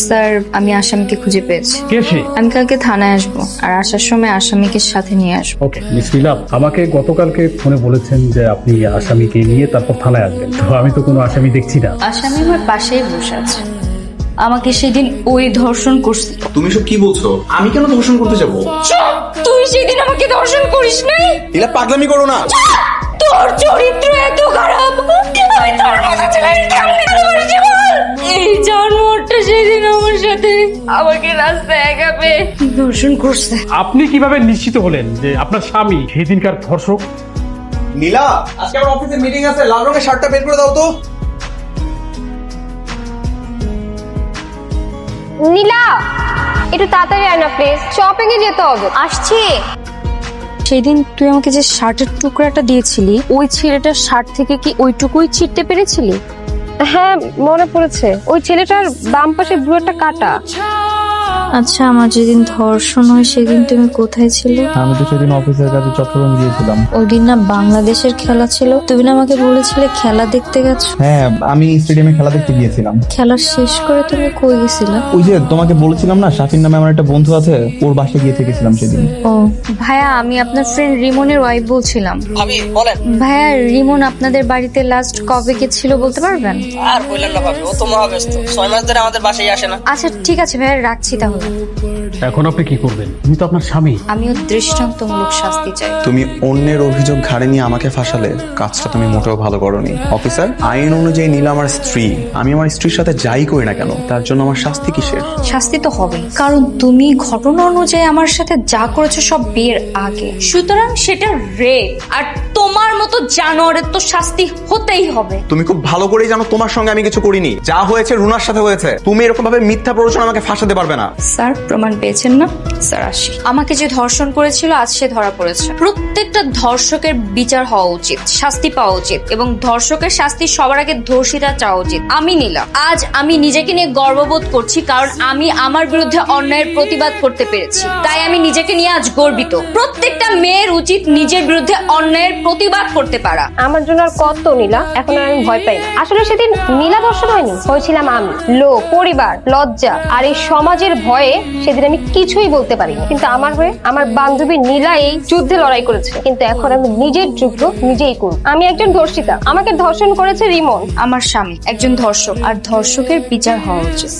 Sir আমি আসামিকে খুঁজে পেয়েছি। কে সে? আমি কালকে থানায় আসবো, আর আসার সময় আসামিকে সাথে নিয়ে আসবো। ওকে মিস নীলা, আমাকে গতকালকে ফোনে বলেছেন যে আপনি আসামিকে নিয়ে তারপর থানায় আসবেন। তো আমি তো কোনো আসামি দেখছি না। আসামি আমার পাশেই বসে আছে। আমাকে সেদিন ওই ধর্ষণ করছিল। তুমি সব কি বলছো? আমি কেন ধর্ষণ করতে যাব? চুপ! তুই সেদিন আমাকে ধর্ষণ করিস নাই। নীলা পাগলামি করো না। তোর চরিত্র এত খারাপ, আমি তোর মতো ছেলের কেমনে ভালোবাসি বল? এই জানোয়ারটা সেদিন আমার সাথে আমাকে রাস্তায় একা পেয়ে ধর্ষণ করছে। আপনি কিভাবে নিশ্চিত হলেন যে আপনার স্বামী সেদিনকার ধর্ষক? নীলা, আজকে আমার অফিসে মিটিং আছে, লাল রঙের শার্টটা বের করে দাও তো। নীলা, একটু তাড়াতাড়ি আয় না প্লিজ, শপিং এ যেতে হবে। আসছি। সেদিন তুই আমাকে যে শার্টের টুকরাটা দিয়েছিলি, ওই ছেলেটার শার্ট থেকে কি ওইটুকুই ছিটতে পেরেছিলি? হ্যাঁ মনে পড়েছে, ওই ছেলেটার বাম পাশে ব্লু একটা কাটা। আচ্ছা, আমার যেদিন ধর্ষণ হয় সেদিন তুমি কোথায় ছিলে? আমি তো সেদিন অফিসের কাছে চট্টগ্রাম গিয়েছিলাম। ওই দিন না বাংলাদেশের খেলা ছিল, তুমি না আমাকে বলেছিলে খেলা দেখতে গেছো? হ্যাঁ, আমি স্টেডিয়ামে খেলা দেখতে গিয়েছিলাম। খেলা শেষ করে তুমি কই গেছিলে? ওই যে তোমাকে বলেছিলাম না, শাফিন নামে আমার একটা বন্ধু আছে, ওর বাসায় গিয়ে থেকেছিলাম সেদিন। ও ভাইয়া, আমি আপনার ফ্রেন্ড রিমনের ওয়াইফ বলছিলাম। ভাবি বলেন। ভাইয়া, রিমন আপনাদের বাড়িতে লাস্ট কবে গেছিল বলতে পারবেন? আর বললেন না ভাবি, ও তো মহাব্যস্ত, 6 মাস ধরে আমাদের বাসায় আসে না। আচ্ছা ঠিক আছে ভাইয়া, রাখছি তাহলে। এখন আপনি কি করবেন? তুমি তো আপনার স্বামী। আমিও দৃষ্টান্তমূলক শাস্তি চাই। তুমি অন্যের অভিযোগ ঘাড়ে নিয়ে আমাকে ফাঁসালে, কাজটা তুমি মোটেও ভালো করোনি। অফিসার, আইন অনুযায়ী নীলা আমার স্ত্রী। আমি আমার স্ত্রীর সাথে যাই করি না কেন, তার জন্য আমার শাস্তি কিসের? শাস্তি তো হবেই, কারণ তুমি ঘটনা অনুযায়ী আমার সাথে যা করেছো সব বিয়ের আগে, সুতরাং সেটা রেপ। আর তোমার মতো জানোয়ারের তো শাস্তি হতেই হবে। তুমি খুব ভালো করেই জানো তোমার সঙ্গে আমি কিছু করিনি। যা হয়েছে রুনার সাথে হয়েছে। তুমি এরকম ভাবে মিথ্যা প্ররোচনা আমাকে ফাঁসাতে পারবে না। স্যার প্রমাণ পেয়েছেন না? স্যার আসি। আমাকে যে ধর্ষণ করেছিল আজ সে ধরা পড়েছে। প্রত্যেকটা ধর্ষকের বিচার হওয়া উচিত, শাস্তি পাওয়া উচিত, এবং ধর্ষকের শাস্তি সবার আগে ধর্ষিতা চাওয়া উচিত। আমি নীলা, আজ আমি নিজেকে নিয়ে গর্ববোধ করছি, কারণ আমি আমার বিরুদ্ধে অন্যায়ের প্রতিবাদ করতে পেরেছি। তাই আমি নিজেকে নিয়ে আজ গর্বিত। প্রত্যেকটা মেয়ের উচিত নিজের বিরুদ্ধে অন্যায়ের প্রতিবাদ করতে পারা। আমার জন্য আর কত নীলা, এখন আর আমি ভয় পাই না। আসলে সেদিন নীলা ধর্ষণ হয়নি, হয়েছিলাম আমি। লোক, পরিবার, লজ্জা আর এই সমাজের ভয়ে সেদিন আমি কিছুই বলতে পারিনি। কিন্তু আমার হয়ে আমার বান্ধবী নীলা এই যুদ্ধে লড়াই করেছে। কিন্তু এখন আমি নিজের যুদ্ধ নিজেই করব। আমি একজন ধর্ষিতা, আমাকে ধর্ষণ করেছে রিমন। আমার স্বামী একজন ধর্ষক, আর ধর্ষকের বিচার হওয়া উচিত।